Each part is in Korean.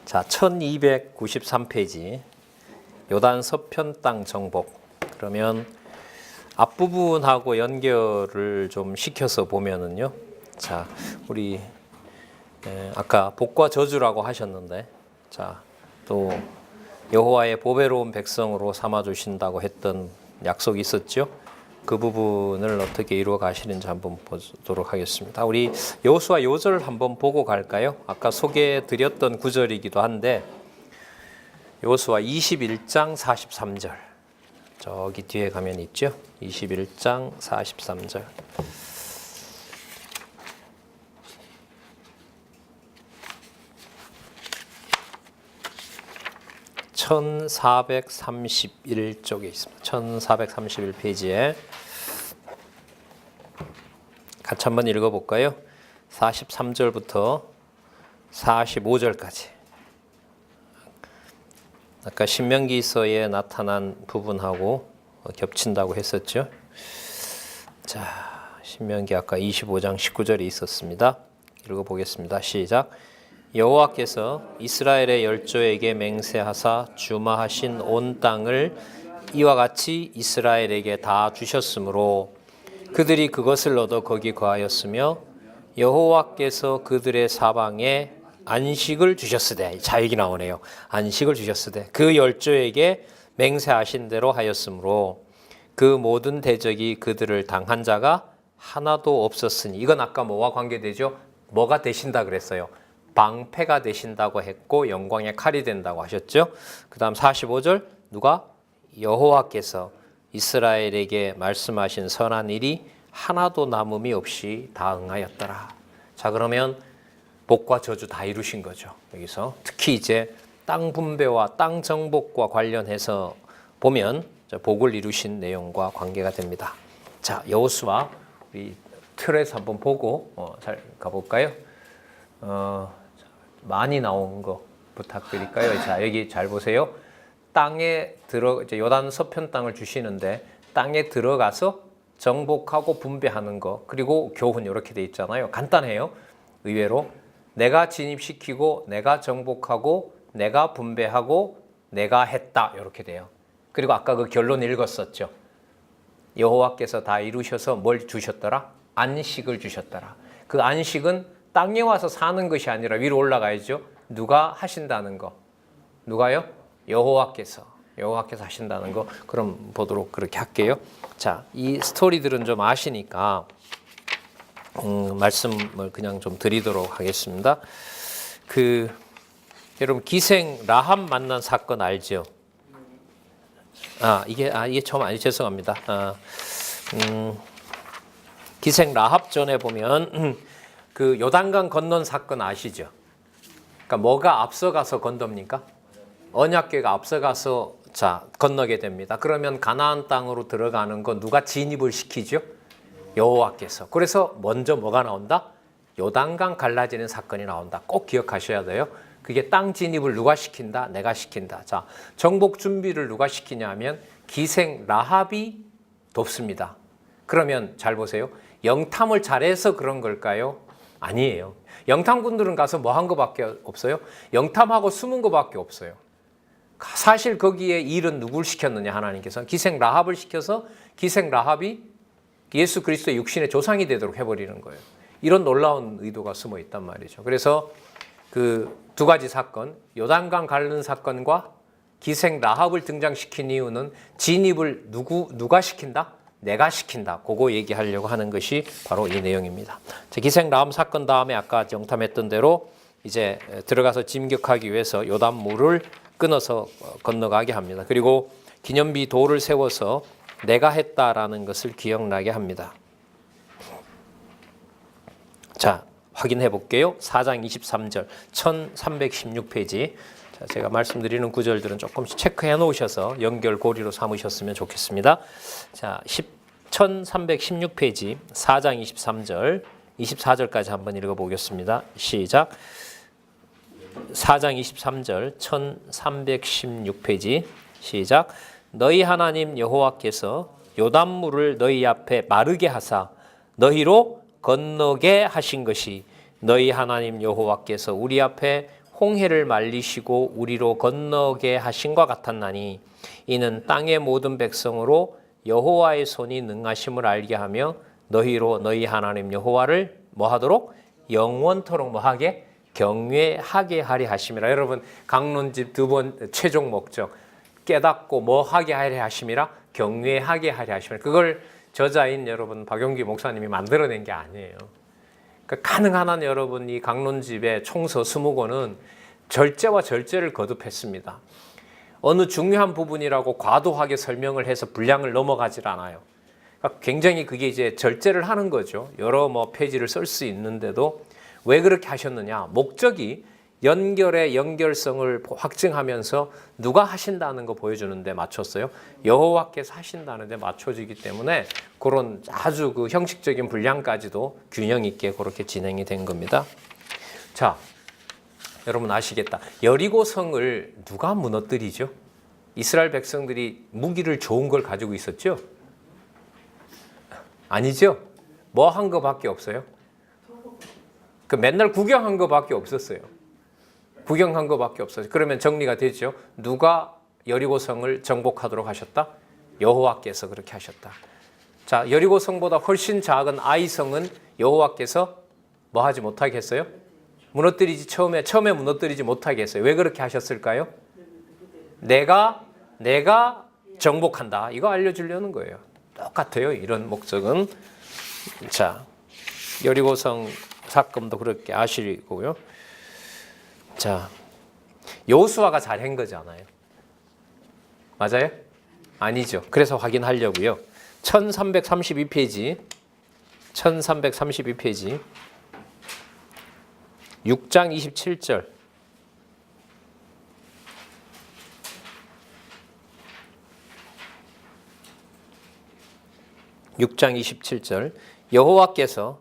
자, 1293페이지 요단 서편 땅 정복. 그러면 앞부분하고 연결을 좀 시켜서 보면은요. 자, 우리 아까 복과 저주라고 하셨는데, 자, 또 여호와의 보배로운 백성으로 삼아 주신다고 했던 약속이 있었죠. 그 부분을 어떻게 이루어 가시는지 한번 보도록 하겠습니다. 우리 여호수아 요절 한번 보고 갈까요? 아까 소개해 드렸던 구절이기도 한데 여호수아 21장 43절 저기 뒤에 가면 있죠. 21장 43절 1431쪽에 있습니다. 1431페이지에 같이 한번 읽어볼까요? 43절부터 45절까지. 아까 신명기서에 나타난 부분하고 겹친다고 했었죠. 자, 신명기 아까 25장 19절이 있었습니다. 읽어보겠습니다. 시작. 여호와께서 이스라엘의 열조에게 맹세하사 주마하신 온 땅을 이와 같이 이스라엘에게 다 주셨으므로 그들이 그것을 얻어 거기 거하였으며 여호와께서 그들의 사방에 안식을 주셨으되, 자 여기 나오네요. 안식을 주셨으되 그 열조에게 맹세하신 대로 하였으므로 그 모든 대적이 그들을 당한 자가 하나도 없었으니. 이건 아까 뭐와 관계되죠? 뭐가 되신다 그랬어요? 방패가 되신다고 했고 영광의 칼이 된다고 하셨죠. 그 다음 45절 누가? 여호와께서 이스라엘에게 말씀하신 선한 일이 하나도 남음이 없이 다 응하였더라. 자, 그러면 복과 저주 다 이루신 거죠. 여기서 특히 이제 땅 분배와 땅 정복과 관련해서 보면 복을 이루신 내용과 관계가 됩니다. 자, 여호수아 우리 틀에서 한번 보고 잘 가볼까요? 많이 나온 거 부탁드릴까요? 자, 여기 잘 보세요. 땅에 이제 요단 서편 땅을 주시는데 땅에 들어가서 정복하고 분배하는 거, 그리고 교훈 이렇게 돼 있잖아요. 간단해요. 의외로 내가 진입시키고 내가 정복하고 내가 분배하고 내가 했다 이렇게 돼요. 그리고 아까 그 결론 읽었었죠. 여호와께서 다 이루셔서 뭘 주셨더라? 안식을 주셨더라. 그 안식은 땅에 와서 사는 것이 아니라 위로 올라가야죠. 누가 하신다는 거. 누가요? 여호와께서 하신다는 거. 그럼 보도록 그렇게 할게요. 자, 이 스토리들은 좀 아시니까 말씀을 그냥 좀 드리도록 하겠습니다. 여러분 기생 라합 만난 사건 알죠? 이게 처음 아니 죄송합니다. 기생 라합 전에 보면 그 요단강 건넌 사건 아시죠? 그러니까 뭐가 앞서가서 건넙니까? 언약궤가 앞서가서 건너게 됩니다. 그러면 가나안 땅으로 들어가는 거 누가 진입을 시키죠? 여호와께서. 그래서 먼저 뭐가 나온다? 요단강 갈라지는 사건이 나온다. 꼭 기억하셔야 돼요. 그게 땅 진입을 누가 시킨다? 내가 시킨다. 자, 정복 준비를 누가 시키냐면 기생 라합이 돕습니다. 그러면 잘 보세요. 영탐을 잘해서 그런 걸까요? 아니에요. 영탐꾼들은 가서 뭐 한 거밖에 없어요? 영탐하고 숨은 거밖에 없어요. 사실 거기에 일은 누굴 시켰느냐? 하나님께서 기생 라합을 시켜서 기생 라합이 예수 그리스도의 육신의 조상이 되도록 해버리는 거예요. 이런 놀라운 의도가 숨어 있단 말이죠. 그래서 그 두 가지 사건, 요단강 갈른 사건과 기생 라합을 등장시킨 이유는 진입을 누가 시킨다? 내가 시킨다. 그거 얘기하려고 하는 것이 바로 이 내용입니다. 기생 라합 사건 다음에 아까 영탐했던 대로 이제 들어가서 진격하기 위해서 요단물을 끊어서 건너가게 합니다. 그리고 기념비 돌을 세워서 내가 했다라는 것을 기억나게 합니다. 자, 확인해 볼게요. 4장 23절 1316페이지. 자, 제가 말씀드리는 구절들은 조금씩 체크해 놓으셔서 연결 고리로 삼으셨으면 좋겠습니다. 자, 1316페이지 4장 23절 24절까지 한번 읽어보겠습니다. 시작. 4장 23절 1316페이지 시작. 너희 하나님 여호와께서 요단물을 너희 앞에 마르게 하사 너희로 건너게 하신 것이 너희 하나님 여호와께서 우리 앞에 홍해를 말리시고 우리로 건너게 하신과 같았나니 이는 땅의 모든 백성으로 여호와의 손이 능하심을 알게 하며 너희로 너희 하나님 여호와를 뭐하도록 영원토록 뭐하게 경외하게 하리 하심이라. 여러분 강론집 두 번 최종 목적 깨닫고 뭐하게 하리 하심이라 경외하게 하리 하심이라. 그걸 저자인 여러분 박용기 목사님이 만들어낸 게 아니에요. 그러니까 가능한 한 여러분 이 강론집의 총서 20권은 절제와 절제를 거듭했습니다. 어느 중요한 부분이라고 과도하게 설명을 해서 분량을 넘어가질 않아요. 그러니까 굉장히 그게 이제 절제를 하는 거죠. 여러 페이지를 쓸 수 있는데도 왜 그렇게 하셨느냐? 목적이 연결의 연결성을 확증하면서 누가 하신다는 거 보여주는데 맞췄어요. 여호와께서 하신다는데 맞춰지기 때문에 그런 아주 그 형식적인 분량까지도 균형 있게 그렇게 진행이 된 겁니다. 자, 여러분 아시겠다. 여리고성을 누가 무너뜨리죠? 이스라엘 백성들이 무기를 좋은 걸 가지고 있었죠? 아니죠? 뭐 한 거밖에 없어요? 그 맨날 구경한 거밖에 없었어요. 구경한 거밖에 없어요. 그러면 정리가 되죠. 누가 여리고성을 정복하도록 하셨다? 여호와께서 그렇게 하셨다. 자, 여리고성보다 훨씬 작은 아이성은 여호와께서 뭐 하지 못하게 했어요? 무너뜨리지 처음에 무너뜨리지 못하게 했어요. 왜 그렇게 하셨을까요? 내가 정복한다. 이거 알려주려는 거예요. 똑같아요. 이런 목적은. 자, 여리고성 사건도 그렇게 아시고요. 자, 여호수아가 잘한 거잖아요. 맞아요? 아니죠. 그래서 확인하려고요. 1332페이지 6장 27절 6장 27절 여호와께서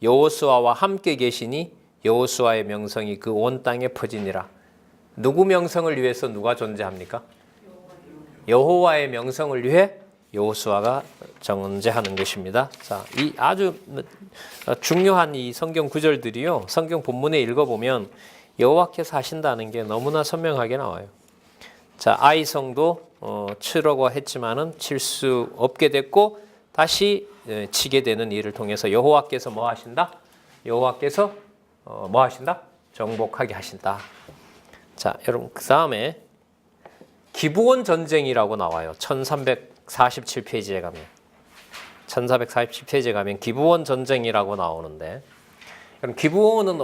여호수아와 함께 계시니 여호수아의 명성이 그 온 땅에 퍼지니라. 누구 명성을 위해서 누가 존재합니까? 여호와의 명성을 위해 여호수아가 존재하는 것입니다. 자, 이 아주 중요한 이 성경 구절들이요. 성경 본문에 읽어보면 여호와께서 하신다는 게 너무나 선명하게 나와요. 자, 아이성도 치려고 했지만은 칠 수 없게 됐고 다시 치게 되는 일을 통해서 여호와께서 뭐 하신다? 여호와께서 뭐 하신다? 정복하게 하신다. 자, 여러분 그 다음에 기브온 전쟁이라고 나와요. 1347페이지에 가면 1447페이지에 가면 기브온 전쟁이라고 나오는데 그럼 기브온은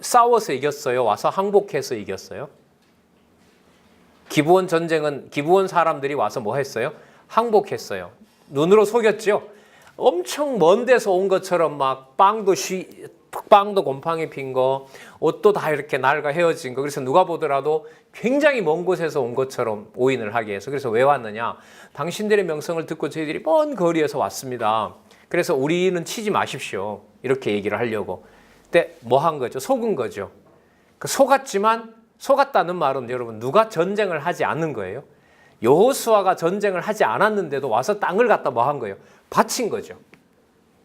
싸워서 이겼어요? 와서 항복해서 이겼어요? 기브온 전쟁은 기브온 사람들이 와서 뭐 했어요? 항복했어요. 눈으로 속였죠. 엄청 먼 데서 온 것처럼 막 빵도 곰팡이 핀 거, 옷도 다 이렇게 낡아 헤어진 거. 그래서 누가 보더라도 굉장히 먼 곳에서 온 것처럼 오인을 하게 해서. 그래서 왜 왔느냐? 당신들의 명성을 듣고 저희들이 먼 거리에서 왔습니다. 그래서 우리는 치지 마십시오. 이렇게 얘기를 하려고. 근데 뭐 한 거죠? 속은 거죠. 속았지만 속았다는 말은 여러분 누가 전쟁을 하지 않는 거예요? 여호수아가 전쟁을 하지 않았는데도 와서 땅을 갖다 뭐 한 거예요? 바친 거죠.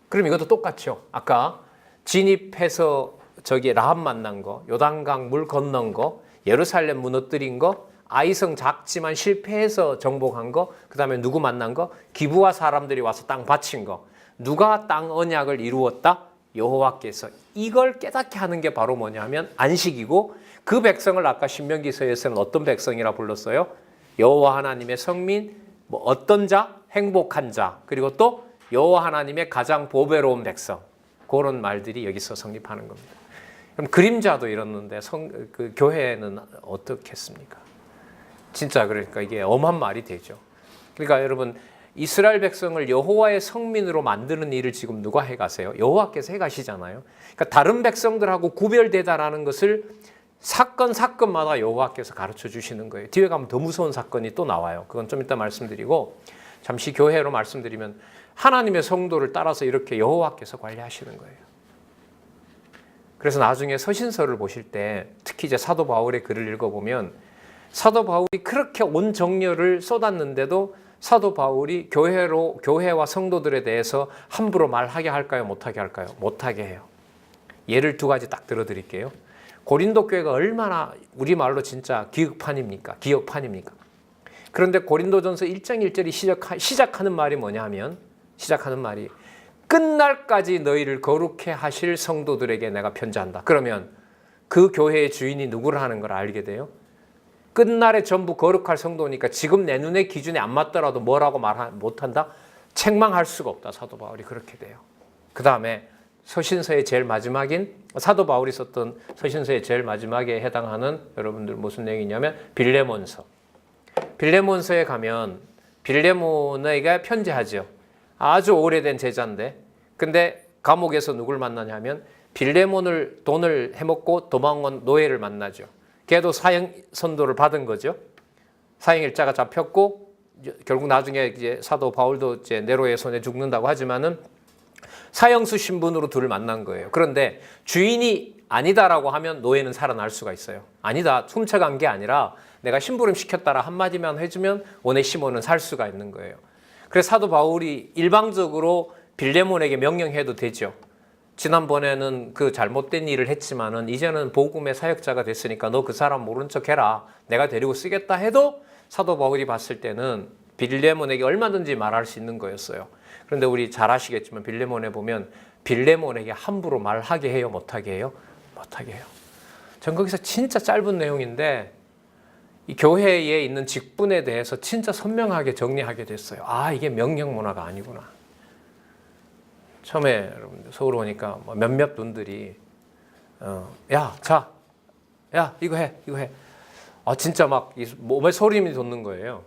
그럼 이것도 똑같죠. 아까 진입해서 저기 라합 만난 거, 요단강 물 건넌 거, 예루살렘 무너뜨린 거, 아이성 작지만 실패해서 정복한 거, 그 다음에 누구 만난 거? 기브아 사람들이 와서 땅 바친 거. 누가 땅 언약을 이루었다? 여호와께서. 이걸 깨닫게 하는 게 바로 뭐냐면 안식이고 그 백성을 아까 신명기서에서는 어떤 백성이라 불렀어요? 여호와 하나님의 성민, 뭐 어떤 자? 행복한 자. 그리고 또 여호와 하나님의 가장 보배로운 백성. 그런 말들이 여기서 성립하는 겁니다. 그럼 그림자도 이렇는데 그 교회는 어떻겠습니까? 진짜 그러니까 이게 엄한 말이 되죠. 그러니까 여러분 이스라엘 백성을 여호와의 성민으로 만드는 일을 지금 누가 해가세요? 여호와께서 해가시잖아요. 그러니까 다른 백성들하고 구별되다라는 것을 사건마다 여호와께서 가르쳐 주시는 거예요. 뒤에 가면 더 무서운 사건이 또 나와요. 그건 좀 이따 말씀드리고 잠시 교회로 말씀드리면 하나님의 성도를 따라서 이렇게 여호와께서 관리하시는 거예요. 그래서 나중에 서신서를 보실 때 특히 이제 사도 바울의 글을 읽어보면 사도 바울이 그렇게 온 정열을 쏟았는데도 사도 바울이 교회와 성도들에 대해서 함부로 말하게 할까요? 못하게 할까요? 못하게 해요. 예를 두 가지 딱 들어드릴게요. 고린도 교회가 얼마나 우리말로 진짜 기역판입니까? 기역판입니까? 그런데 고린도전서 1장 1절이 시작하는 말이 뭐냐 하면 시작하는 말이 끝날까지 너희를 거룩해 하실 성도들에게 내가 편지한다. 그러면 그 교회의 주인이 누구를 하는 걸 알게 돼요? 끝날에 전부 거룩할 성도니까 지금 내 눈의 기준에 안 맞더라도 뭐라고 말 못한다? 책망할 수가 없다. 사도 바울이 그렇게 돼요. 그 다음에 서신서의 제일 마지막인 사도 바울이 썼던 서신서의 제일 마지막에 해당하는 여러분들 무슨 내용이냐면 빌레몬서. 빌레몬서에 가면 빌레몬에게 편지하죠. 아주 오래된 제자인데 근데 감옥에서 누굴 만나냐면 빌레몬을 돈을 해먹고 도망온 노예를 만나죠. 걔도 사형 선고를 받은 거죠. 사형 일자가 잡혔고 결국 나중에 이제 사도 바울도 이제 네로의 손에 죽는다고 하지만은 사형수 신분으로 둘을 만난 거예요. 그런데 주인이 아니다라고 하면 노예는 살아날 수가 있어요. 아니다, 훔쳐간 게 아니라 내가 심부름 시켰다라 한마디만 해주면 오네시모는 살 수가 있는 거예요. 그래서 사도 바울이 일방적으로 빌레몬에게 명령해도 되죠. 지난번에는 그 잘못된 일을 했지만은 이제는 복음의 사역자가 됐으니까 너 그 사람 모른 척 해라. 내가 데리고 쓰겠다 해도 사도 바울이 봤을 때는 빌레몬에게 얼마든지 말할 수 있는 거였어요. 그런데 우리 잘 아시겠지만 빌레몬에 보면 빌레몬에게 함부로 말하게 해요? 못하게 해요? 못하게 해요. 전 거기서 진짜 짧은 내용인데 이 교회에 있는 직분에 대해서 진짜 선명하게 정리하게 됐어요. 아, 이게 명령 문화가 아니구나. 처음에 여러분들 서울 오니까 몇몇 분들이 야 이거 해. 아 진짜 막 몸에 소름이 돋는 거예요.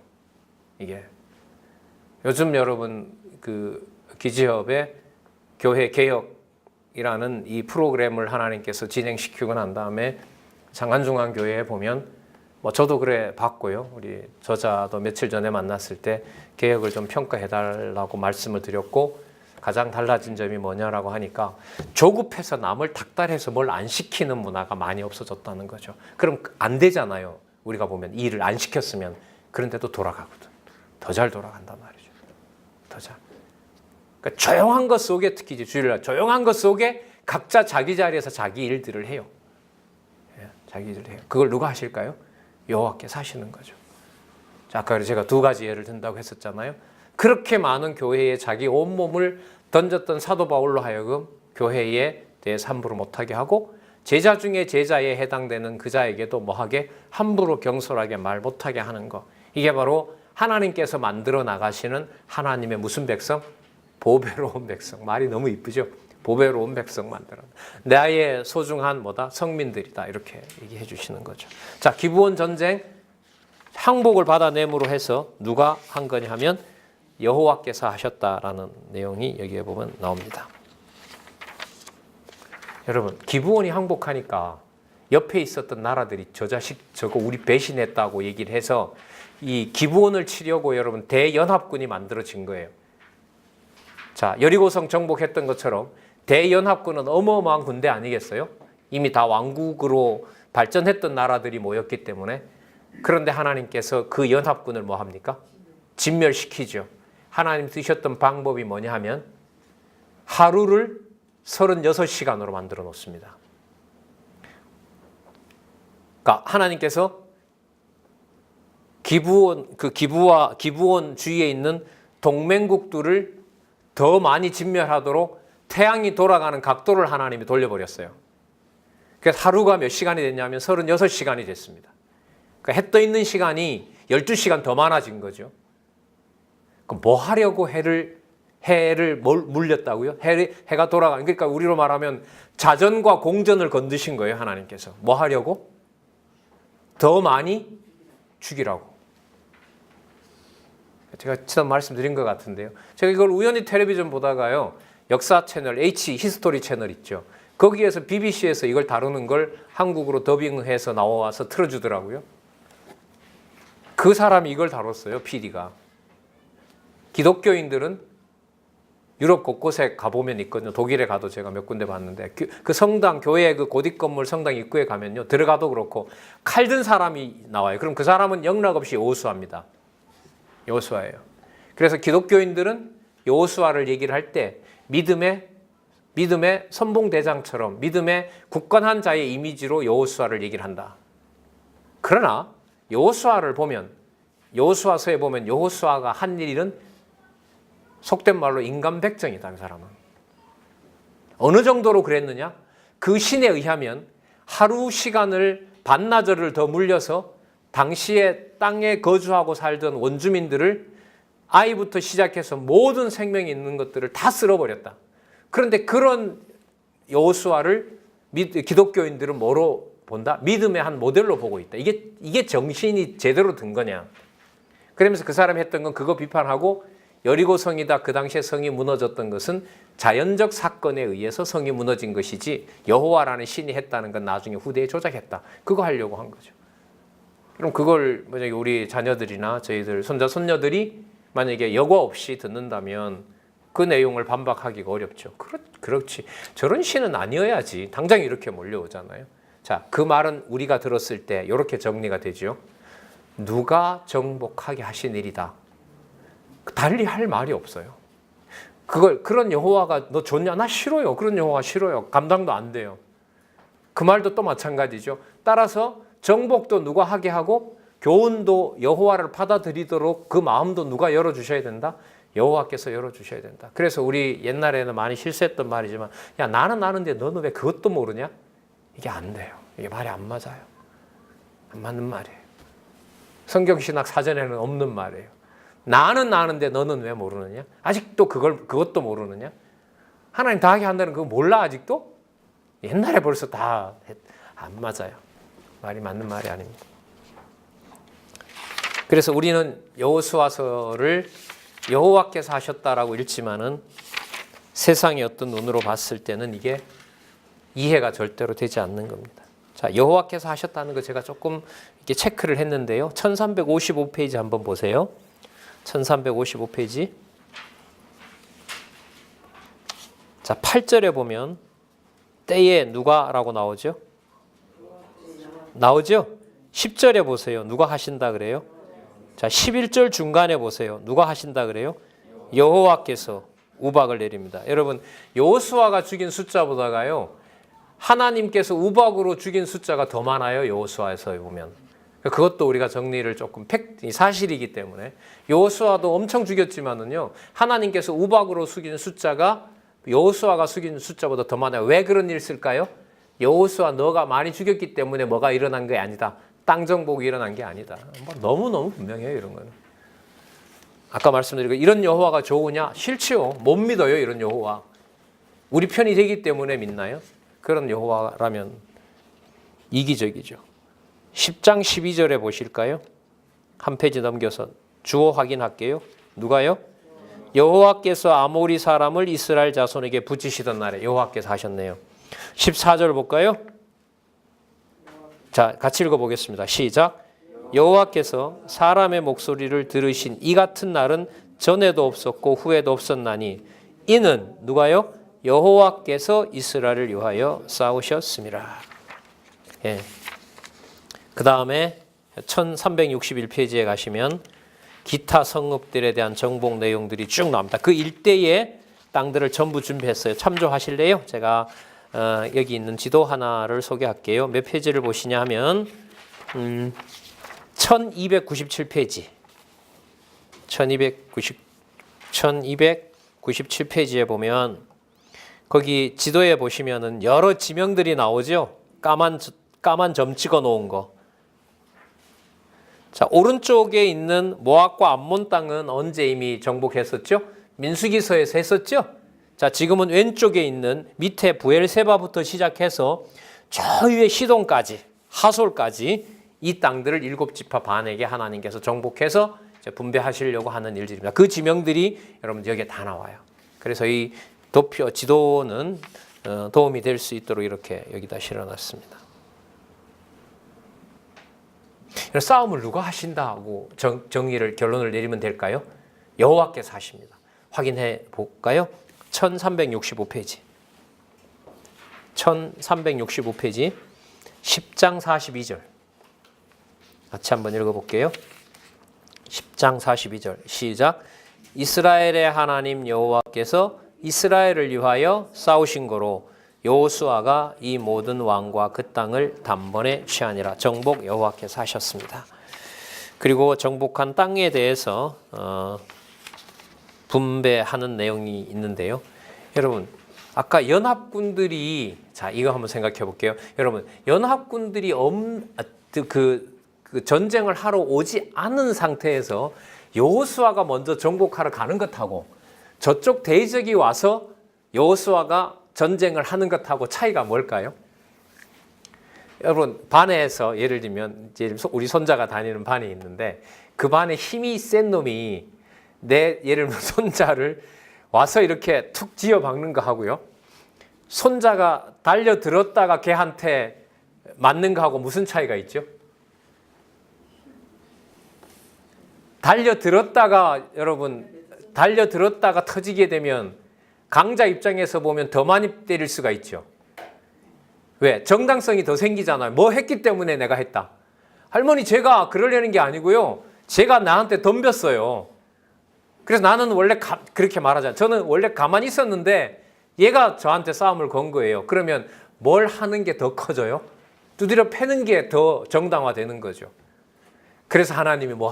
이게 요즘 여러분 그 기지협의 교회 개혁이라는 이 프로그램을 하나님께서 진행시키고 난 다음에 장안중앙교회에 보면 저도 그래 봤고요. 우리 저자도 며칠 전에 만났을 때 개혁을 좀 평가해달라고 말씀을 드렸고 가장 달라진 점이 뭐냐라고 하니까 조급해서 남을 닥달해서 뭘 안 시키는 문화가 많이 없어졌다는 거죠. 그럼 안 되잖아요. 우리가 보면 일을 안 시켰으면. 그런데도 돌아가거든. 더 잘 돌아간단 말이죠. 더 잘. 그러니까 조용한 것 속에 특히 이제 주일날 조용한 것 속에 각자 자기 자리에서 자기 일들을 해요. 자기 일을 해요. 그걸 누가 하실까요? 여호와께서 하시는 거죠. 자, 아까 제가 두 가지 예를 든다고 했었잖아요. 그렇게 많은 교회에 자기 온몸을 던졌던 사도 바울로 하여금 교회에 대해서 함부로 못하게 하고 제자 중에 제자에 해당되는 그 자에게도 뭐하게 함부로 경솔하게 말 못하게 하는 거. 이게 바로 하나님께서 만들어 나가시는 하나님의 무슨 백성? 보배로운 백성. 말이 너무 이쁘죠? 보배로운 백성 만들어. 나의 소중한 성민들이다. 이렇게 얘기해 주시는 거죠. 자, 기브온 전쟁 항복을 받아냄으로 해서 누가 한 거냐 하면 여호와께서 하셨다라는 내용이 여기에 보면 나옵니다. 여러분, 기브온이 항복하니까 옆에 있었던 나라들이 저 자식 저거 우리 배신했다고 얘기를 해서 이 기브온을 치려고 여러분 대연합군이 만들어진 거예요. 자, 여리고성 정복했던 것처럼 대연합군은 어마어마한 군대 아니겠어요? 이미 다 왕국으로 발전했던 나라들이 모였기 때문에. 그런데 하나님께서 그 연합군을 뭐 합니까? 진멸시키죠. 하나님 쓰셨던 방법이 뭐냐 하면 하루를 36시간으로 만들어 놓습니다. 그러니까 하나님께서 기브온 주위에 있는 동맹국들을 더 많이 진멸하도록 태양이 돌아가는 각도를 하나님이 돌려버렸어요. 그래서 하루가 몇 시간이 됐냐면 36시간이 됐습니다. 그러니까 해 떠 있는 시간이 12시간 더 많아진 거죠. 그럼 뭐 하려고 해를 물렸다고요? 해가 돌아가는, 그러니까 우리로 말하면 자전과 공전을 건드신 거예요, 하나님께서. 뭐 하려고? 더 많이 죽이라고. 제가 지난 말씀드린 것 같은데요. 제가 이걸 우연히 텔레비전 보다가요, 역사 채널, 히스토리 채널 있죠. 거기에서 BBC에서 이걸 다루는 걸 한국으로 더빙해서 나와서 틀어주더라고요. 그 사람이 이걸 다뤘어요, PD가. 기독교인들은 유럽 곳곳에 가보면 있거든요. 독일에 가도 제가 몇 군데 봤는데 그 성당, 교회 그 고딕 건물 성당 입구에 가면요, 들어가도 그렇고 칼 든 사람이 나와요. 그럼 그 사람은 영락없이 여호수아입니다. 여호수아예요. 그래서 기독교인들은 여호수아를 얘기를 할 때 믿음의 믿음의 선봉대장처럼 믿음의 굳건한 자의 이미지로 여호수아를 얘기를 한다. 그러나 여호수아를 보면 여호수아서에 보면 여호수아가 한 일은 속된 말로 인간백정이다. 그 사람은. 어느 정도로 그랬느냐? 그 신에 의하면 하루 시간을 반나절을 더 물려서 당시에 땅에 거주하고 살던 원주민들을 아이부터 시작해서 모든 생명이 있는 것들을 다 쓸어버렸다. 그런데 그런 여호수아를 기독교인들은 뭐로 본다? 믿음의 한 모델로 보고 있다. 이게 정신이 제대로 든 거냐? 그러면서 그 사람이 했던 건 그거 비판하고 여리고 성이다. 그 당시에 성이 무너졌던 것은 자연적 사건에 의해서 성이 무너진 것이지 여호와라는 신이 했다는 건 나중에 후대에 조작했다. 그거 하려고 한 거죠. 그럼 그걸 만약에 우리 자녀들이나 저희들 손자 손녀들이 만약에 여과 없이 듣는다면 그 내용을 반박하기가 어렵죠. 그렇지. 저런 신은 아니어야지. 당장 이렇게 몰려오잖아요. 자, 그 말은 우리가 들었을 때 이렇게 정리가 되죠. 누가 정복하게 하신 일이다. 달리 할 말이 없어요. 그런 여호와가 너 좋냐? 나 싫어요. 그런 여호와 싫어요. 감당도 안 돼요. 그 말도 또 마찬가지죠. 따라서 정복도 누가 하게 하고 교훈도 여호와를 받아들이도록 그 마음도 누가 열어주셔야 된다? 여호와께서 열어주셔야 된다. 그래서 우리 옛날에는 많이 실수했던 말이지만 야 나는 아는데 너는 왜 그것도 모르냐? 이게 안 돼요. 이게 말이 안 맞아요. 안 맞는 말이에요. 성경신학 사전에는 없는 말이에요. 나는 아는데 너는 왜 모르느냐? 아직도 그것도 모르느냐? 하나님 다 하게 한다는 그거 몰라 아직도? 옛날에 벌써 다 안 맞아요. 말이 맞는 말이 아닙니다. 그래서 우리는 여호수아서를 여호와께서 하셨다라고 읽지만은 세상의 어떤 눈으로 봤을 때는 이게 이해가 절대로 되지 않는 겁니다. 자, 여호와께서 하셨다는 거 제가 조금 이렇게 체크를 했는데요. 1355페이지 한번 보세요. 1355페이지. 자, 8절에 보면 때에 누가라고 나오죠? 나오죠? 10절에 보세요. 누가 하신다 그래요? 자, 11절 중간에 보세요. 누가 하신다 그래요? 여호와께서 우박을 내립니다. 여러분, 여호수아가 죽인 숫자보다가요. 하나님께서 우박으로 죽인 숫자가 더 많아요. 여호수아에서 보면. 그것도 우리가 정리를 조금 사실이기 때문에 여호수아도 엄청 죽였지만은요. 하나님께서 우박으로 죽인 숫자가 여호수아가 죽인 숫자보다 더 많아요. 왜 그런 일을 쓸까요? 여호수아 너가 많이 죽였기 때문에 뭐가 일어난 게 아니다. 땅 정복이 일어난 게 아니다. 너무너무 분명해요. 이런 거는. 아까 말씀드린 거 이런 여호와가 좋으냐? 싫지요. 못 믿어요. 이런 여호와. 우리 편이 되기 때문에 믿나요? 그런 여호와라면 이기적이죠. 10장 12절에 보실까요? 한 페이지 넘겨서 주어 확인할게요. 누가요? 여호와께서 아모리 사람을 이스라엘 자손에게 붙이시던 날에 여호와께서 하셨네요. 14절 볼까요? 자, 같이 읽어보겠습니다. 시작. 여호와께서 사람의 목소리를 들으신 이 같은 날은 전에도 없었고 후에도 없었나니 이는 누가요? 여호와께서 이스라엘을 위하여 싸우셨습니다. 예. 그 다음에 1361페이지에 가시면 기타 성읍들에 대한 정복 내용들이 쭉 나옵니다. 그 일대의 땅들을 전부 준비했어요. 참조하실래요? 제가 여기 있는 지도 하나를 소개할게요. 몇 페이지를 보시냐 하면 1297페이지 1297페이지에 보면 거기 지도에 보시면은 여러 지명들이 나오죠. 까만 점 찍어 놓은 거. 자, 오른쪽에 있는 모압과 암몬 땅은 언제 이미 정복했었죠? 민수기서에서 했었죠? 자, 지금은 왼쪽에 있는 밑에 부엘세바부터 시작해서 저 위에 시돈까지, 하솔까지 이 땅들을 7지파 반에게 하나님께서 정복해서 분배하시려고 하는 일들입니다. 그 지명들이 여러분 여기에 다 나와요. 그래서 이 도표 지도는 도움이 될 수 있도록 이렇게 여기다 실어놨습니다. 싸움을 누가 하신다고 결론을 내리면 될까요? 여호와께서 하십니다. 확인해 볼까요? 1365페이지 1365페이지 10장 42절 같이 한번 읽어볼게요. 10장 42절 시작. 이스라엘의 하나님 여호와께서 이스라엘을 위하여 싸우신 거로 여호수아가 이 모든 왕과 그 땅을 단번에 취하니라. 정복 여호와께서 하셨습니다. 그리고 정복한 땅에 대해서 분배하는 내용이 있는데요. 여러분, 아까 연합군들이, 자, 이거 한번 생각해 볼게요. 여러분, 연합군들이 그 전쟁을 하러 오지 않은 상태에서 여호수아가 먼저 정복하러 가는 것하고 저쪽 대적이 와서 여호수아가 전쟁을 하는 것하고 차이가 뭘까요? 여러분, 반에서 예를 들면 우리 손자가 다니는 반이 있는데 그 반에 힘이 센 놈이 내 예를 들면 손자를 와서 이렇게 툭 쥐어 박는 거 하고요. 손자가 달려들었다가 걔한테 맞는 거 하고 무슨 차이가 있죠? 달려들었다가 터지게 되면 강자 입장에서 보면 더 많이 때릴 수가 있죠. 왜? 정당성이 더 생기잖아요. 뭐 했기 때문에 내가 했다. 할머니, 제가 그러려는 게 아니고요. 제가 나한테 덤볐어요. 그래서 나는 원래 그렇게 말하잖아요. 저는 원래 가만히 있었는데 얘가 저한테 싸움을 건 거예요. 그러면 뭘 하는 게 더 커져요? 두드려 패는 게 더 정당화되는 거죠. 그래서 하나님이 뭐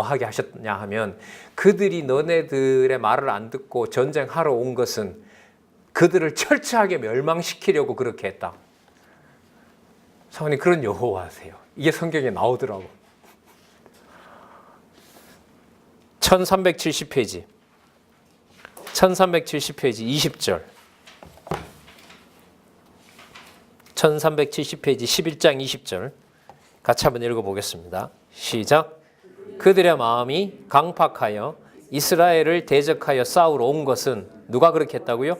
하게 하셨냐 하면 그들이 너네들의 말을 안 듣고 전쟁하러 온 것은 그들을 철저하게 멸망시키려고 그렇게 했다. 사모님, 그런 여호와세요. 이게 성경에 나오더라고. 1370페이지 20절 1370페이지 11장 20절 같이 한번 읽어보겠습니다. 시작. 그들의 마음이 강팍하여 이스라엘을 대적하여 싸우러 온 것은 누가 그렇게 했다고요?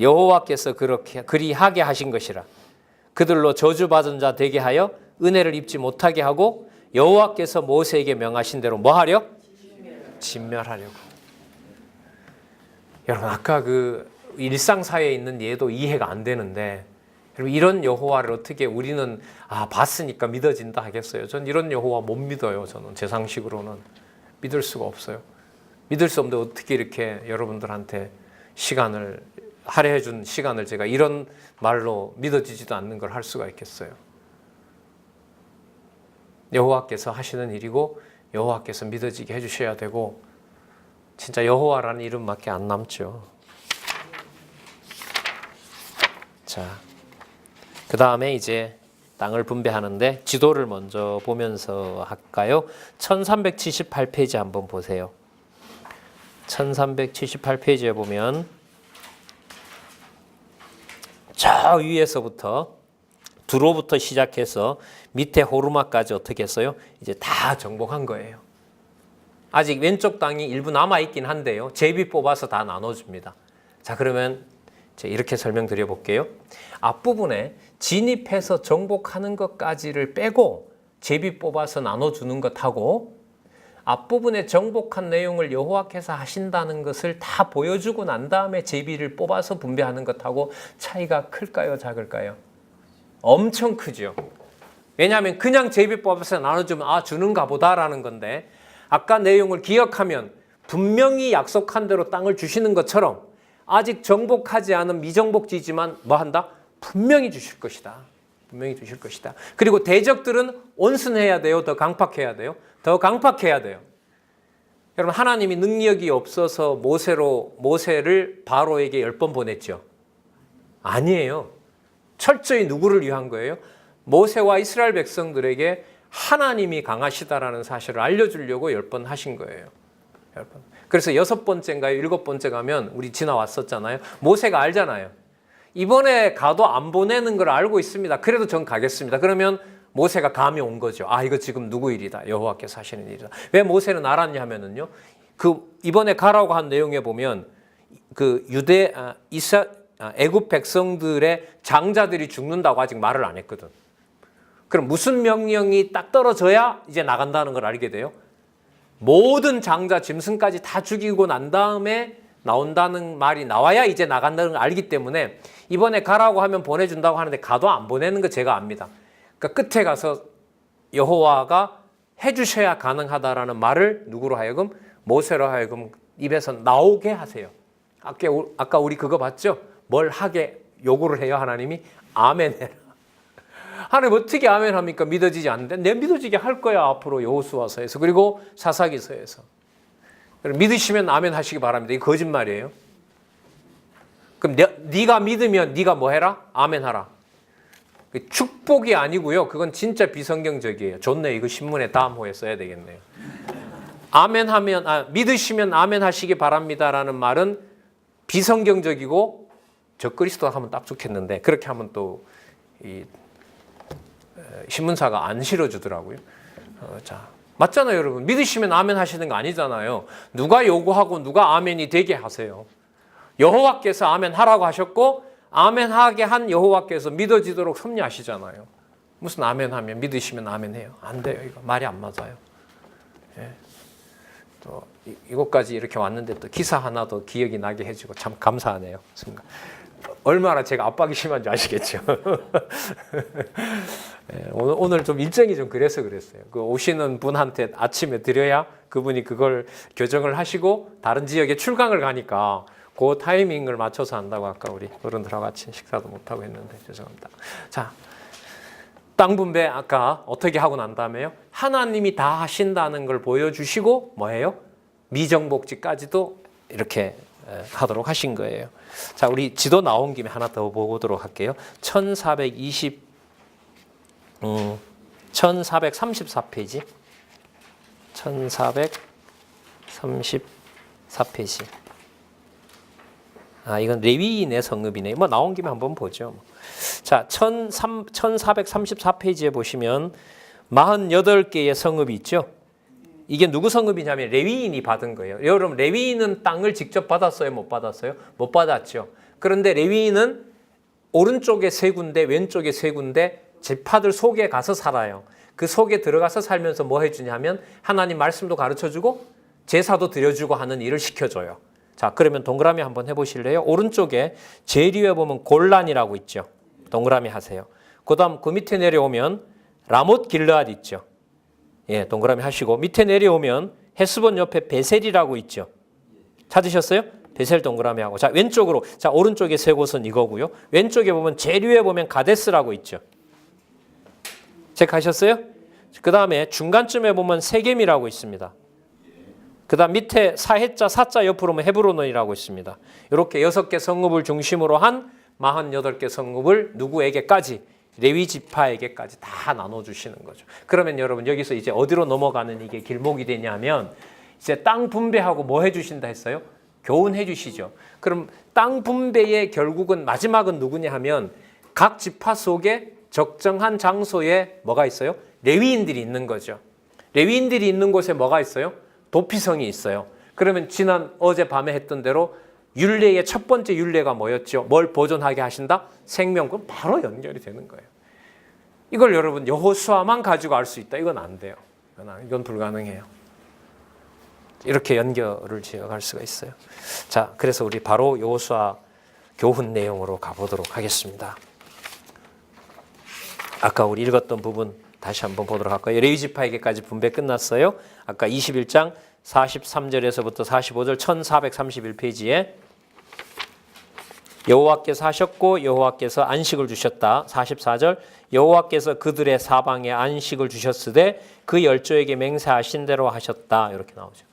여호와께서 그리하게 하신 것이라. 그들로 저주받은 자 되게 하여 은혜를 입지 못하게 하고 여호와께서 모세에게 명하신 대로 뭐 하려? 진멸하려고. 여러분, 아까 그 일상사회에 있는 예도 이해가 안 되는데 여러분, 이런 여호와를 어떻게 우리는 봤으니까 믿어진다 하겠어요? 전 이런 여호와 못 믿어요. 저는 제 상식으로는 믿을 수가 없어요. 믿을 수 없는데 어떻게 이렇게 여러분들한테 시간을 할애해 준 시간을 제가 이런 말로 믿어지지도 않는 걸 할 수가 있겠어요? 여호와께서 하시는 일이고 여호와께서 믿어지게 해주셔야 되고 진짜 여호와라는 이름밖에 안 남죠. 자, 그 다음에 이제 땅을 분배하는데 지도를 먼저 보면서 할까요? 1378페이지 한번 보세요. 1378페이지에 보면 저 위에서부터 두로부터 시작해서 밑에 호르마까지 어떻게 했어요? 이제 다 정복한 거예요. 아직 왼쪽 땅이 일부 남아있긴 한데요. 제비 뽑아서 다 나눠줍니다. 자, 그러면 이렇게 설명드려 볼게요. 앞부분에 진입해서 정복하는 것까지를 빼고 제비 뽑아서 나눠주는 것하고 앞부분에 정복한 내용을 여호와께서 하신다는 것을 다 보여주고 난 다음에 제비를 뽑아서 분배하는 것하고 차이가 클까요? 작을까요? 엄청 크죠. 왜냐하면 그냥 제비 뽑아서 나눠주면 주는가 보다라는 건데 아까 내용을 기억하면 분명히 약속한 대로 땅을 주시는 것처럼 아직 정복하지 않은 미정복지지만 뭐 한다? 분명히 주실 것이다. 분명히 주실 것이다. 그리고 대적들은 온순해야 돼요? 더 강팍해야 돼요? 더 강팍해야 돼요. 여러분, 하나님이 능력이 없어서 모세를 바로에게 10번 보냈죠? 아니에요. 철저히 누구를 위한 거예요? 모세와 이스라엘 백성들에게 하나님이 강하시다라는 사실을 알려주려고 10번 하신 거예요. 10번. 그래서 6번째인가요? 7번째 가면 우리 지나왔었잖아요. 모세가 알잖아요. 이번에 가도 안 보내는 걸 알고 있습니다. 그래도 전 가겠습니다. 그러면 모세가 감이 온 거죠. 이거 지금 누구 일이다. 여호와께서 하시는 일이다. 왜 모세는 알았냐 하면은요. 이번에 가라고 한 내용에 보면 애굽 백성들의 장자들이 죽는다고 아직 말을 안 했거든. 그럼 무슨 명령이 딱 떨어져야 이제 나간다는 걸 알게 돼요? 모든 장자 짐승까지 다 죽이고 난 다음에 나온다는 말이 나와야 이제 나간다는 걸 알기 때문에 이번에 가라고 하면 보내준다고 하는데 가도 안 보내는 거 제가 압니다. 그러니까 끝에 가서 여호와가 해주셔야 가능하다라는 말을 누구로 하여금? 모세로 하여금 입에서 나오게 하세요. 아까 우리 그거 봤죠? 뭘 하게 요구를 해요, 하나님이? 아멘 해라. 하나님 어떻게 아멘 합니까? 믿어지지 않는데. 내 믿어지게 할 거야, 앞으로 여호수아서에서. 그리고 사사기서에서. 믿으시면 아멘 하시기 바랍니다. 이거 거짓말이에요. 그럼 네가 믿으면 네가 뭐 해라? 아멘 하라. 축복이 아니고요. 그건 진짜 비성경적이에요. 좋네. 이거 신문에 다음 호에 써야 되겠네요. 아멘 하면, 믿으시면 아멘 하시기 바랍니다라는 말은 비성경적이고 적그리스도 하면 딱 좋겠는데 그렇게 하면 또 이 신문사가 안 실어주더라고요. 자, 맞잖아요, 여러분. 믿으시면 아멘 하시는 거 아니잖아요. 누가 요구하고 누가 아멘이 되게 하세요. 여호와께서 아멘 하라고 하셨고 아멘 하게 한 여호와께서 믿어지도록 섭리하시잖아요. 무슨 아멘 하면 믿으시면 아멘 해요. 안 돼요. 이거 말이 안 맞아요. 예. 또 이곳까지 이렇게 왔는데 또 기사 하나 더 기억이 나게 해주고 참 감사하네요. 순간. 얼마나 제가 압박이 심한지 아시겠죠. 예, 오늘 좀 일정이 좀 그래서 그랬어요. 그 오시는 분한테 아침에 드려야 그분이 그걸 교정을 하시고 다른 지역에 출강을 가니까 그 타이밍을 맞춰서 한다고 아까 우리 어른들하고 같이 식사도 못하고 했는데 죄송합니다. 자, 땅 분배 아까 어떻게 하고 난 다음에요? 하나님이 다 하신다는 걸 보여주시고 뭐예요? 미정복지까지도 이렇게 하도록 하신 거예요. 자, 우리 지도 나온 김에 하나 더 보도록 할게요. 1434페이지. 1434페이지. 이건 레위인의 성읍이네. 뭐 나온 김에 한번 보죠. 자, 1434페이지에 보시면 48개의 성읍이 있죠. 이게 누구 성읍이냐면 레위인이 받은 거예요. 여러분, 레위인은 땅을 직접 받았어요? 못 받았어요? 못 받았죠. 그런데 레위인은 오른쪽에 3군데, 왼쪽에 3군데 지파들 속에 가서 살아요. 그 속에 들어가서 살면서 뭐 해주냐면 하나님 말씀도 가르쳐주고 제사도 드려주고 하는 일을 시켜줘요. 자, 그러면 동그라미 한번 해보실래요? 오른쪽에 제일 위에 보면 골란이라고 있죠. 동그라미 하세요. 그 다음 그 밑에 내려오면 라못 길르앗 있죠. 예, 동그라미 하시고 밑에 내려오면 헤스본 옆에 베셀이라고 있죠. 찾으셨어요? 베셀 동그라미 하고. 자, 왼쪽으로. 자, 오른쪽에 3곳은 이거고요. 왼쪽에 보면 제일 위에 보면 가데스라고 있죠. 체크하셨어요? 그 다음에 중간쯤에 보면 세겜이라고 있습니다. 그 다음 밑에 사해자, 사자 옆으로 보면 헤브론이라고 있습니다. 이렇게 6개 성읍을 중심으로 한 48개 성읍을 누구에게까지? 레위 지파에게까지 다 나눠주시는 거죠. 그러면 여러분 여기서 이제 어디로 넘어가는 이게 길목이 되냐면 이제 땅 분배하고 뭐 해주신다 했어요? 교훈해 주시죠. 그럼 땅 분배의 결국은 마지막은 누구냐 하면 각 지파 속에 적정한 장소에 뭐가 있어요? 레위인들이 있는 거죠. 레위인들이 있는 곳에 뭐가 있어요? 도피성이 있어요. 그러면 어젯밤에 했던 대로 율례의 첫 번째 율례가 뭐였죠? 뭘 보존하게 하신다? 생명. 그럼 바로 연결이 되는 거예요. 이걸 여러분 여호수아만 가지고 알 수 있다. 이건 안 돼요. 이건 불가능해요. 이렇게 연결을 지어갈 수가 있어요. 자, 그래서 우리 바로 여호수아 교훈 내용으로 가보도록 하겠습니다. 아까 우리 읽었던 부분 다시 한번 보도록 할까요? 레위 지파에게까지 분배 끝났어요. 아까 21장 43절에서부터 45절 1431페이지에 여호와께서 하셨고 여호와께서 안식을 주셨다. 44절 여호와께서 그들의 사방에 안식을 주셨으되 그 열조에게 맹세하신 대로 하셨다. 이렇게 나오죠.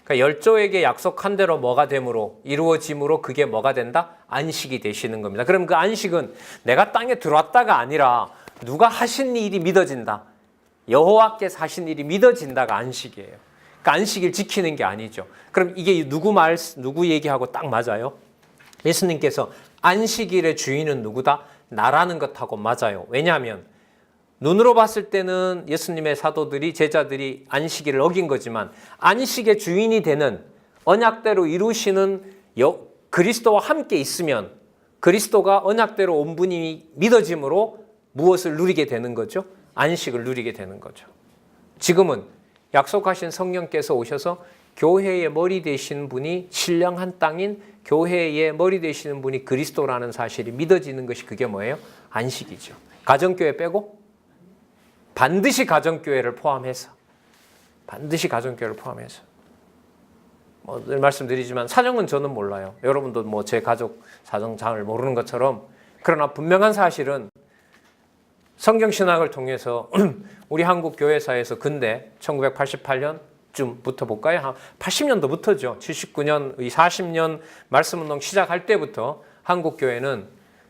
그러니까 열조에게 약속한 대로 뭐가 됨으로 이루어짐으로 그게 뭐가 된다? 안식이 되시는 겁니다. 그럼 그 안식은 내가 땅에 들어왔다가 아니라 누가 하신 일이 믿어진다. 여호와께서 하신 일이 믿어진다가 안식이에요. 그러니까 안식일 지키는 게 아니죠. 그럼 이게 누구 얘기하고 딱 맞아요? 예수님께서 안식일의 주인은 누구다? 나라는 것하고 맞아요. 왜냐하면 눈으로 봤을 때는 예수님의 사도들이 제자들이 안식일을 어긴 거지만 안식의 주인이 되는 언약대로 이루시는 그리스도와 함께 있으면 그리스도가 언약대로 온 분이 믿어짐으로 무엇을 누리게 되는 거죠? 안식을 누리게 되는 거죠. 지금은 약속하신 성령께서 오셔서 교회의 머리 되신 분이 신령한 땅인 교회의 머리 되시는 분이 그리스도라는 사실이 믿어지는 것이 그게 뭐예요? 안식이죠. 가정교회 빼고 반드시 가정교회를 포함해서 늘 말씀드리지만 사정은 저는 몰라요. 여러분도 뭐 제 가족 사정 잘 모르는 것처럼. 그러나 분명한 사실은 성경 신학을 통해서 우리 한국 교회사에서 근대 1988년쯤부터 볼까요? 한 80년도부터죠. 79년, 40년 말씀운동 시작할 때부터 한국 교회는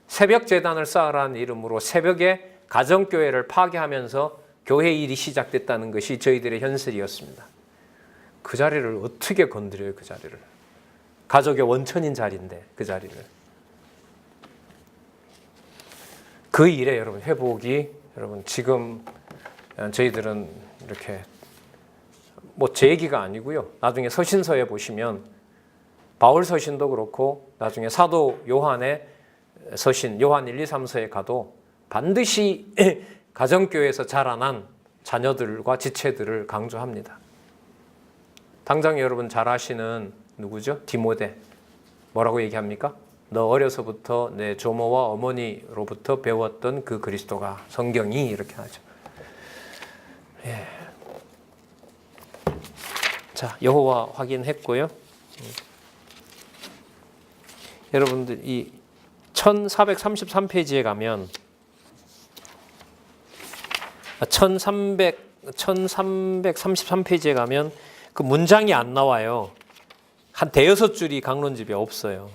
새벽 재단을 쌓으라는 이름으로 새벽에 가정교회를 파괴하면서 교회 일이 시작됐다는 것이 저희들의 현실이었습니다. 그 자리를 어떻게 건드려요, 그 자리를. 가족의 원천인 자리인데 그 자리를. 그 일에 여러분 회복이 여러분 지금 저희들은 이렇게 뭐 제 얘기가 아니고요. 나중에 서신서에 보시면 바울 서신도 그렇고 나중에 사도 요한의 서신 요한 1, 2, 3서에 가도 반드시 가정교회에서 자라난 자녀들과 지체들을 강조합니다. 당장 여러분 잘 아시는 누구죠? 디모데. 뭐라고 얘기합니까? 너 어려서부터 내 조모와 어머니로부터 배웠던 그 그리스도가 성경이 이렇게 하죠. 예. 자, 여호와 확인했고요. 여러분들 이 1433페이지에 가면 1333페이지에 가면 그 문장이 안 나와요. 한 대여섯 줄이 강론집에 없어요.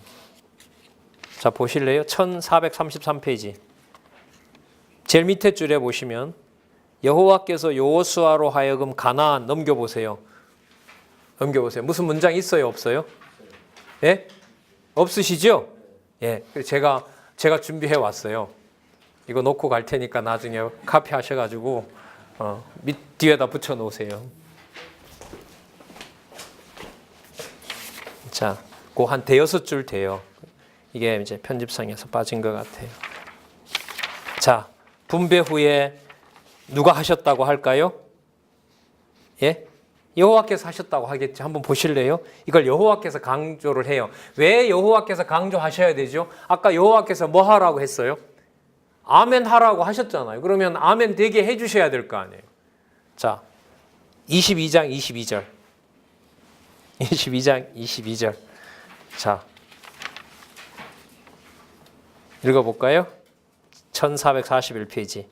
자, 보실래요? 1433페이지. 제일 밑에 줄에 보시면 여호와께서 여호수아로 하여금 가나안 넘겨보세요. 넘겨보세요. 무슨 문장 있어요? 없어요? 예? 없으시죠? 예. 제가 준비해 왔어요. 이거 놓고 갈 테니까 나중에 카피 하셔가지고 뒤에다 붙여 놓으세요. 자, 그 한 대여섯 줄 돼요. 이게 이제 편집상에서 빠진 것 같아요. 자, 분배 후에 누가 하셨다고 할까요? 예? 여호와께서 하셨다고 하겠죠. 한번 보실래요? 이걸 여호와께서 강조를 해요. 왜 여호와께서 강조하셔야 되죠? 아까 여호와께서 뭐 하라고 했어요? 아멘 하라고 하셨잖아요. 그러면 아멘 되게 해주셔야 될 거 아니에요. 자, 22장 22절. 22장 22절. 자, 읽어볼까요? 1441페이지.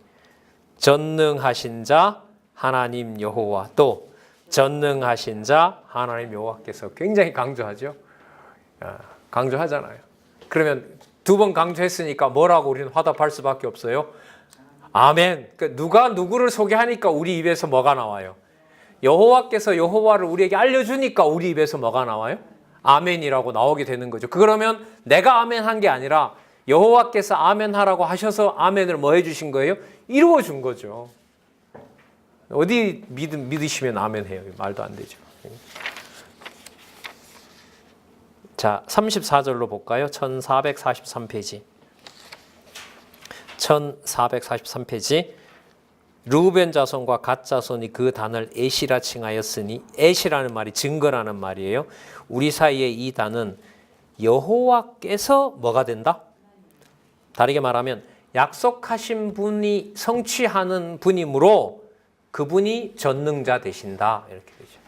전능하신 자 하나님 여호와, 또 전능하신 자 하나님 여호와께서 굉장히 강조하죠. 강조하잖아요. 그러면 두 번 강조했으니까 뭐라고 우리는 화답할 수밖에 없어요? 아멘. 그러니까 누가 누구를 소개하니까 우리 입에서 뭐가 나와요? 여호와께서 여호와를 우리에게 알려주니까 우리 입에서 뭐가 나와요? 아멘이라고 나오게 되는 거죠. 그러면 내가 아멘 한 게 아니라 여호와께서 아멘 하라고 하셔서 아멘을 뭐 해주신 거예요? 이루어 준 거죠. 어디 믿으시면 아멘 해요? 말도 안 되죠. 자, 34절로 볼까요? 1443페이지. 1443페이지. 르우벤 자손과 갓 자손이 그 단을 에시라 칭하였으니, 에시라는 말이 증거라는 말이에요. 우리 사이에 이 단은 여호와께서 뭐가 된다? 다르게 말하면 약속하신 분이 성취하는 분이므로 그분이 전능자 되신다, 이렇게 되죠.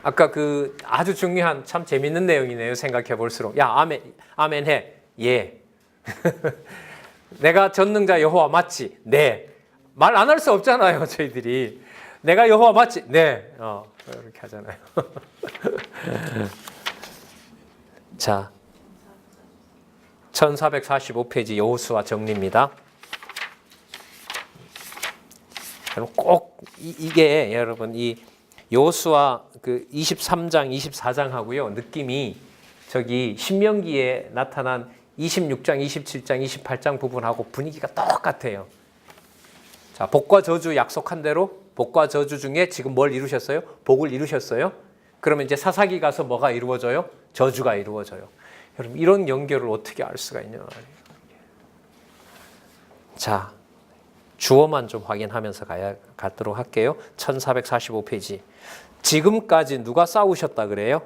아까 그 아주 중요한 참 재밌는 내용이네요. 생각해 볼수록. 야, 아멘 해. 예. 내가 전능자 여호와 맞지? 네. 말 안 할 수 없잖아요, 저희들이. 내가 여호와 맞지? 네. 이렇게 하잖아요. 자, 1445페이지 여호수아 정리입니다. 여러분 꼭 이게 여러분 이 여호수아 그 23장, 24장 하고요. 느낌이 저기 신명기에 나타난 26장, 27장, 28장 부분하고 분위기가 똑같아요. 자, 복과 저주 약속한 대로 복과 저주 중에 지금 뭘 이루셨어요? 복을 이루셨어요? 그러면 이제 사사기 가서 뭐가 이루어져요? 저주가 이루어져요. 여러분 이런 연결을 어떻게 알 수가 있냐 말이에요. 자, 주어만 좀 확인하면서 가도록 할게요. 1445페이지. 지금까지 누가 싸우셨다 그래요?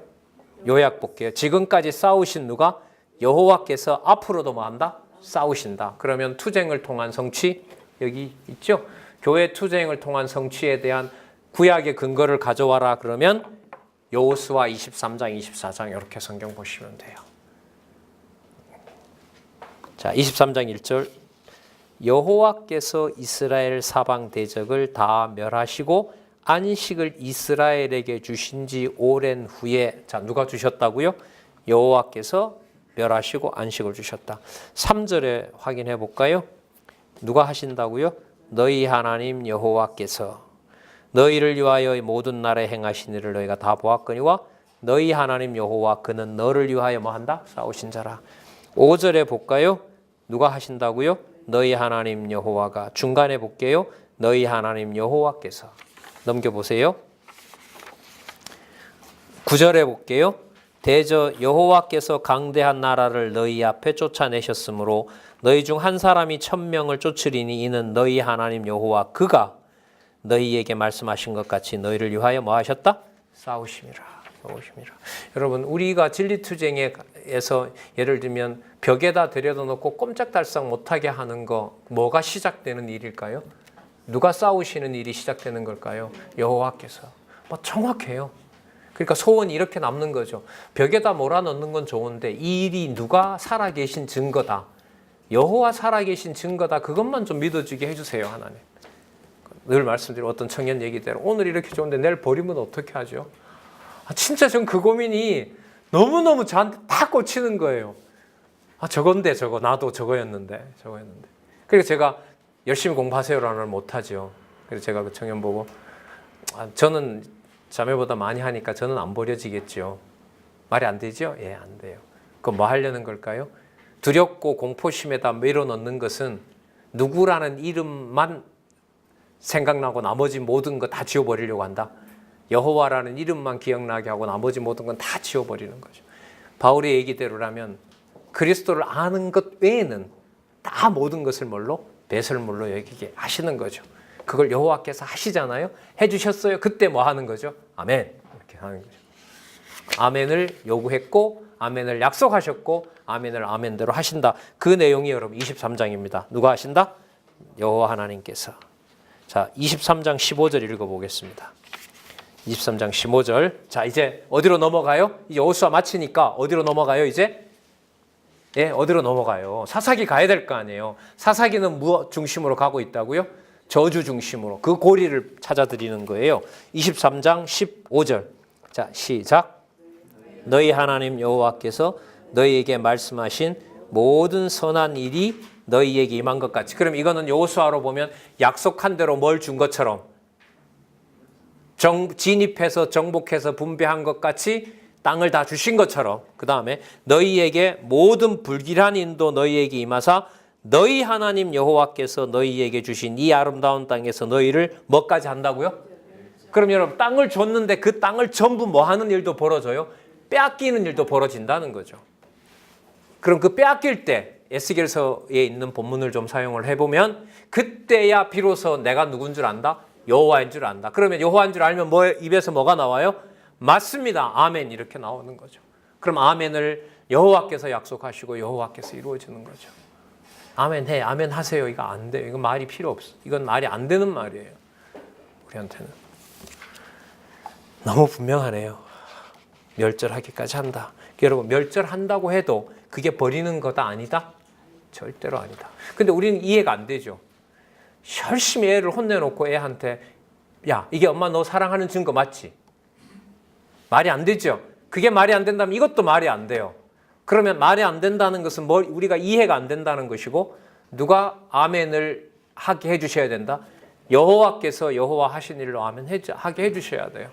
요약 볼게요. 지금까지 싸우신 누가? 여호와께서 앞으로도 뭐 한다? 싸우신다. 그러면 투쟁을 통한 성취 여기 있죠? 교회 투쟁을 통한 성취에 대한 구약의 근거를 가져와라. 그러면 여호수아 23장, 24장 이렇게 성경 보시면 돼요. 자, 23장 1절 여호와께서 이스라엘 사방 대적을 다 멸하시고 안식을 이스라엘에게 주신 지 오랜 후에 자, 누가 주셨다고요? 여호와께서 멸하시고 안식을 주셨다. 3절에 확인해 볼까요? 누가 하신다고요? 너희 하나님 여호와께서 너희를 위하여 모든 날에 행하신 일을 너희가 다 보았거니와 너희 하나님 여호와 그는 너를 위하여 뭐 한다? 싸우신 자라. 5절에 볼까요? 누가 하신다고요? 너희 하나님 여호와가. 중간에 볼게요. 너희 하나님 여호와께서. 넘겨보세요. 9절에 볼게요. 대저 여호와께서 강대한 나라를 너희 앞에 쫓아내셨으므로 너희 중 한 사람이 1000명을 쫓으리니 이는 너희 하나님 여호와 그가 너희에게 말씀하신 것 같이 너희를 위하여 뭐 하셨다? 싸우심이라. 여러분 우리가 진리투쟁에서 예를 들면 벽에다 들여다 놓고 꼼짝달싹 못하게 하는 거 뭐가 시작되는 일일까요? 누가 싸우시는 일이 시작되는 걸까요? 여호와께서. 정확해요. 그러니까 소원이 이렇게 남는 거죠. 벽에다 몰아넣는 건 좋은데 이 일이 누가 살아계신 증거다. 여호와 살아계신 증거다. 그것만 좀 믿어주게 해주세요. 하나님. 늘 말씀드린 어떤 청년 얘기대로 오늘 이렇게 좋은데 내일 버리면 어떻게 하죠? 진짜 전 그 고민이 너무너무 저한테 다 꽂히는 거예요. 저건데 저거 나도 저거였는데. 그래서 제가 열심히 공부하세요라는 말 못하죠. 그래서 제가 그 청년 보고 저는 자매보다 많이 하니까 저는 안 버려지겠죠. 말이 안 되죠? 예, 안 돼요. 그럼 뭐 하려는 걸까요? 두렵고 공포심에다 밀어넣는 것은 누구라는 이름만 생각나고 나머지 모든 거 다 지워버리려고 한다. 여호와라는 이름만 기억나게 하고 나머지 모든 건 다 지워버리는 거죠. 바울의 얘기대로라면 그리스도를 아는 것 외에는 다 모든 것을 뭘로? 배설물로 여기게 하시는 거죠. 그걸 여호와께서 하시잖아요. 해주셨어요. 그때 뭐 하는 거죠? 아멘. 이렇게 하는 거죠. 아멘을 요구했고 아멘을 약속하셨고 아멘을 아멘대로 하신다. 그 내용이 여러분 23장입니다. 누가 하신다? 여호와 하나님께서. 자, 23장 15절 읽어보겠습니다. 23장 15절. 자, 이제 어디로 넘어가요? 이제 여호수아 마치니까 어디로 넘어가요? 이제? 예, 어디로 넘어가요? 사사기 가야 될 거 아니에요. 사사기는 무엇 중심으로 가고 있다고요? 저주 중심으로. 그 고리를 찾아드리는 거예요. 23장 15절. 자, 시작. 너희 하나님 여호와께서 너희에게 말씀하신 모든 선한 일이 너희에게 임한 것 같이. 그럼 이거는 여호수아로 보면 약속한 대로 뭘 준 것처럼 진입해서 정복해서 분배한 것 같이 땅을 다 주신 것처럼 그 다음에 너희에게 모든 불길한 인도 너희에게 임하사 너희 하나님 여호와께서 너희에게 주신 이 아름다운 땅에서 너희를 뭐까지 한다고요? 그럼 여러분 땅을 줬는데 그 땅을 전부 뭐 하는 일도 벌어져요? 빼앗기는 일도 벌어진다는 거죠. 그럼 그 빼앗길 때 에스겔서에 있는 본문을 좀 사용을 해보면 그때야 비로소 내가 누군 줄 안다? 여호와인 줄 안다. 그러면 여호와인 줄 알면 뭐 입에서 뭐가 나와요? 맞습니다. 아멘 이렇게 나오는 거죠. 그럼 아멘을 여호와께서 약속하시고 여호와께서 이루어지는 거죠. 아멘 해, 아멘 하세요. 이거 안 돼요. 이건 말이 필요 없어. 이건 말이 안 되는 말이에요. 우리한테는. 너무 분명하네요. 멸절하기까지 한다. 여러분 멸절한다고 해도 그게 버리는 거다 아니다? 절대로 아니다. 근데 우리는 이해가 안 되죠. 열심히 애를 혼내놓고 애한테 야 이게 엄마 너 사랑하는 증거 맞지? 말이 안 되죠. 그게 말이 안 된다면 이것도 말이 안 돼요. 그러면 말이 안 된다는 것은 뭐 우리가 이해가 안 된다는 것이고 누가 아멘을 하게 해주셔야 된다? 여호와께서 여호와 하신 일로 아멘 하게 해주셔야 돼요.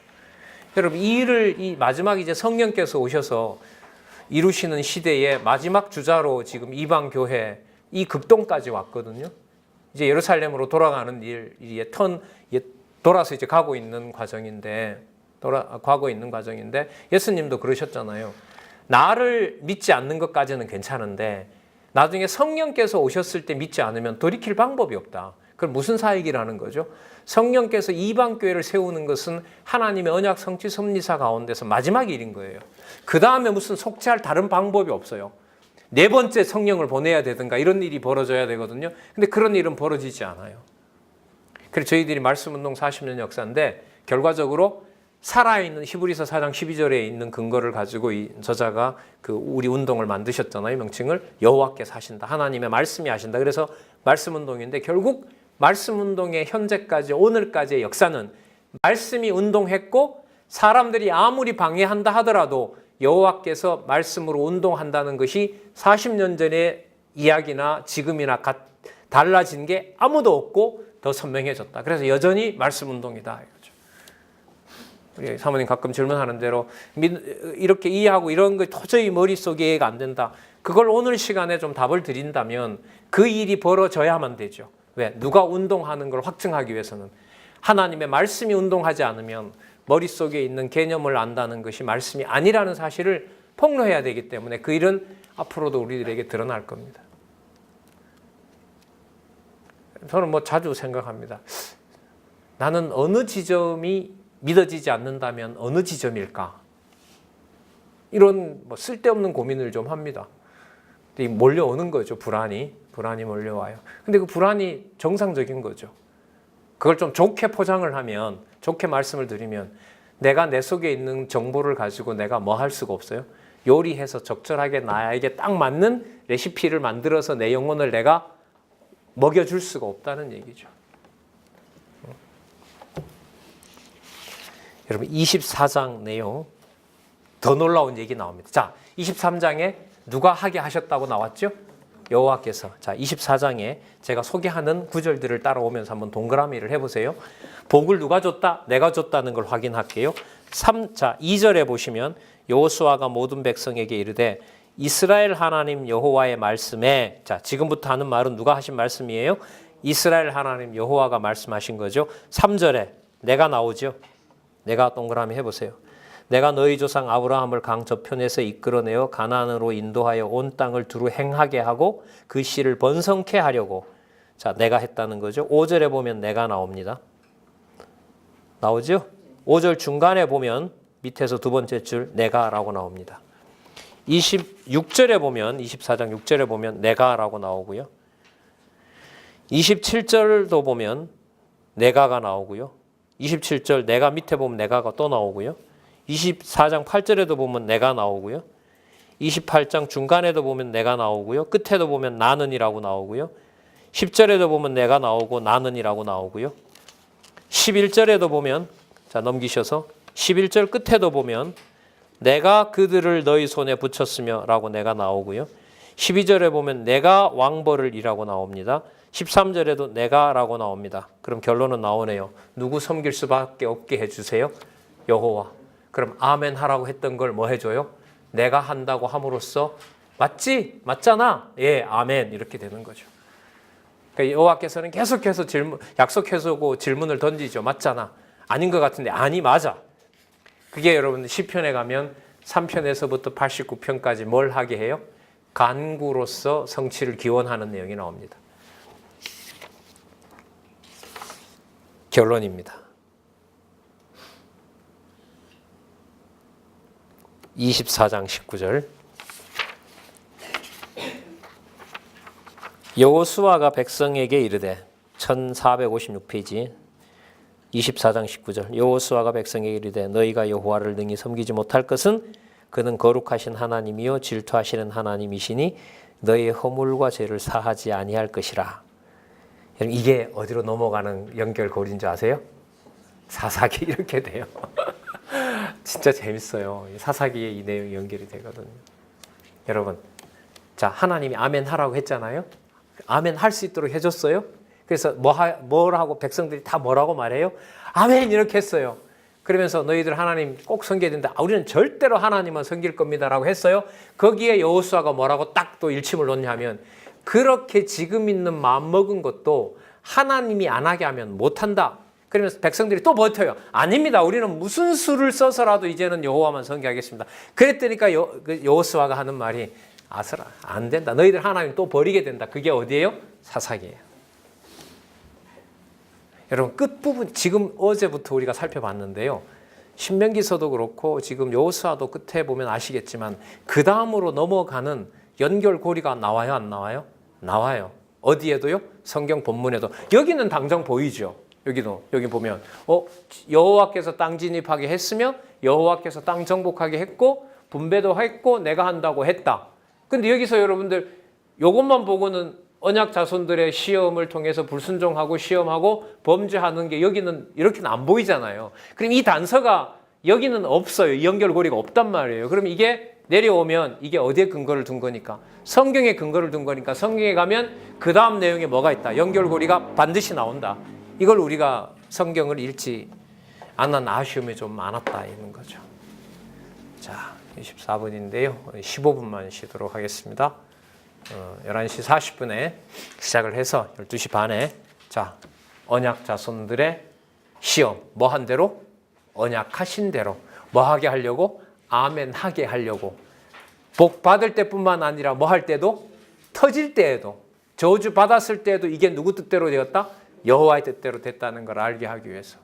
여러분 이 일을 이 마지막 이제 성령께서 오셔서 이루시는 시대의 마지막 주자로 지금 이방 교회 이 급동까지 왔거든요. 이제 예루살렘으로 돌아가는 일이 돌아서 이제 가고 있는 과정인데 예수님도 그러셨잖아요. 나를 믿지 않는 것까지는 괜찮은데 나중에 성령께서 오셨을 때 믿지 않으면 돌이킬 방법이 없다. 그럼 무슨 사역이라는 거죠? 성령께서 이방 교회를 세우는 것은 하나님의 언약 성취 섭리사 가운데서 마지막 일인 거예요. 그 다음에 무슨 속죄할 다른 방법이 없어요. 네 번째 성령을 보내야 되든가 이런 일이 벌어져야 되거든요. 근데 그런 일은 벌어지지 않아요. 그래서 저희들이 말씀운동 40년 역사인데 결과적으로 살아있는 히브리서 4장 12절에 있는 근거를 가지고 이 저자가 그 우리 운동을 만드셨잖아요. 명칭을 여호와께서 하신다. 하나님의 말씀이 하신다. 그래서 말씀 운동인데 결국 말씀 운동의 현재까지 오늘까지의 역사는 말씀이 운동했고 사람들이 아무리 방해한다 하더라도 여호와께서 말씀으로 운동한다는 것이 40년 전의 이야기나 지금이나 달라진 게 아무도 없고 더 선명해졌다. 그래서 여전히 말씀 운동이다. 우리 사모님 가끔 질문하는 대로 이렇게 이해하고 이런 거 도저히 머릿속에 이해가 안 된다. 그걸 오늘 시간에 좀 답을 드린다면 그 일이 벌어져야만 되죠. 왜? 누가 운동하는 걸 확증하기 위해서는 하나님의 말씀이 운동하지 않으면 머릿속에 있는 개념을 안다는 것이 말씀이 아니라는 사실을 폭로해야 되기 때문에 그 일은 앞으로도 우리들에게 드러날 겁니다. 저는 자주 생각합니다. 나는 어느 지점이 믿어지지 않는다면 어느 지점일까? 이런 쓸데없는 고민을 좀 합니다. 몰려오는 거죠. 불안이 몰려와요. 근데 그 불안이 정상적인 거죠. 그걸 좀 좋게 포장을 하면, 좋게 말씀을 드리면 내가 내 속에 있는 정보를 가지고 내가 뭐 할 수가 없어요. 요리해서 적절하게 나에게 딱 맞는 레시피를 만들어서 내 영혼을 내가 먹여줄 수가 없다는 얘기죠. 여러분 24장 내용 더 놀라운 얘기 나옵니다. 자, 23장에 누가 하게 하셨다고 나왔죠? 여호와께서. 자, 24장에 제가 소개하는 구절들을 따라오면서 한번 동그라미를 해보세요. 복을 누가 줬다? 내가 줬다는 걸 확인할게요. 2절에 보시면 여호수아가 모든 백성에게 이르되 이스라엘 하나님 여호와의 말씀에, 자, 지금부터 하는 말은 누가 하신 말씀이에요? 이스라엘 하나님 여호와가 말씀하신 거죠. 3절에 내가 나오죠. 내가 동그라미 해보세요. 내가 너희 조상 아브라함을 강 저편에서 이끌어내어 가나안으로 인도하여 온 땅을 두루 행하게 하고 그 씨를 번성케 하려고. 자, 내가 했다는 거죠. 5절에 보면 내가 나옵니다. 나오죠? 5절 중간에 보면 밑에서 두 번째 줄 내가라고 나옵니다. 26절에 보면 24장 6절에 보면 내가라고 나오고요. 27절도 보면 내가가 나오고요. 27절 내가 밑에 보면 내가가 또 나오고요. 24장 8절에도 보면 내가 나오고요. 28장 중간에도 보면 내가 나오고요. 끝에도 보면 나는이라고 나오고요. 10절에도 보면 내가 나오고 나는이라고 나오고요. 11절에도 보면, 자, 넘기셔서 11절 끝에도 보면 내가 그들을 너희 손에 붙였으며 라고 내가 나오고요. 12절에 보면 내가 왕벌을 이라고 나옵니다. 13절에도 내가라고 나옵니다. 그럼 결론은 나오네요. 누구 섬길 수밖에 없게 해주세요? 여호와. 그럼 아멘 하라고 했던 걸 뭐 해줘요? 내가 한다고 함으로써 맞지? 맞잖아? 예, 아멘. 이렇게 되는 거죠. 그러니까 여호와께서는 계속해서 약속해서고 질문을 던지죠. 맞잖아? 아닌 것 같은데 아니 맞아. 그게 여러분 시편에 가면 3편에서부터 89편까지 뭘 하게 해요? 간구로서 성취를 기원하는 내용이 나옵니다. 결론입니다. 24장 19절 여호수아가 백성에게 이르되 1456페이지 24장 19절 여호수아가 백성에게 이르되 너희가 여호와를 능히 섬기지 못할 것은 그는 거룩하신 하나님이요 질투하시는 하나님이시니 너희의 허물과 죄를 사하지 아니할 것이라. 이게 어디로 넘어가는 연결고리인 줄 아세요? 사사기 이렇게 돼요. 진짜 재밌어요. 사사기에 이 내용이 연결이 되거든요. 여러분, 자, 하나님이 아멘 하라고 했잖아요. 아멘 할 수 있도록 해줬어요. 그래서 뭐라고 백성들이 다 뭐라고 말해요? 아멘 이렇게 했어요. 그러면서 너희들 하나님 꼭 섬겨야 된다. 우리는 절대로 하나님만 섬길 겁니다라고 했어요. 거기에 여호수아가 뭐라고 딱 또 일침을 놓냐면 그렇게 지금 있는 마음 먹은 것도 하나님이 안 하게 하면 못한다. 그러면서 백성들이 또 버텨요. 아닙니다. 우리는 무슨 수를 써서라도 이제는 여호와만 섬기하겠습니다. 그랬더니까 여호수아가 하는 말이 아스라 안 된다. 너희들 하나님 또 버리게 된다. 그게 어디예요? 사사기예요. 여러분 끝부분 지금 어제부터 우리가 살펴봤는데요. 신명기서도 그렇고 지금 여호수아도 끝에 보면 아시겠지만 그 다음으로 넘어가는 연결고리가 나와요? 안 나와요? 나와요. 어디에도요? 성경 본문에도. 여기는 당장 보이죠. 여기 보면 여호와께서 땅 진입하게 했으면 여호와께서 땅 정복하게 했고 분배도 했고 내가 한다고 했다. 근데 여기서 여러분들 요것만 보고는 언약 자손들의 시험을 통해서 불순종하고 시험하고 범죄하는 게 여기는 이렇게는 안 보이잖아요. 그럼 이 단서가 여기는 없어요. 이 연결고리가 없단 말이에요. 그럼 이게 내려오면 이게 어디에 근거를 둔 거니까? 성경에 근거를 둔 거니까 성경에 가면 그 다음 내용에 뭐가 있다. 연결고리가 반드시 나온다. 이걸 우리가 성경을 읽지 않은 아쉬움이 좀 많았다 있는 거죠. 자, 24분인데요. 15분만 쉬도록 하겠습니다. 11시 40분에 시작을 해서 12시 반에 자, 언약 자손들의 시험 뭐 한 대로? 언약하신 대로 뭐 하게 하려고? 아멘 하게 하려고. 복 받을 때뿐만 아니라 뭐 할 때도? 터질 때에도 저주 받았을 때에도 이게 누구 뜻대로 되었다? 여호와의 뜻대로 됐다는 걸 알게 하기 위해서.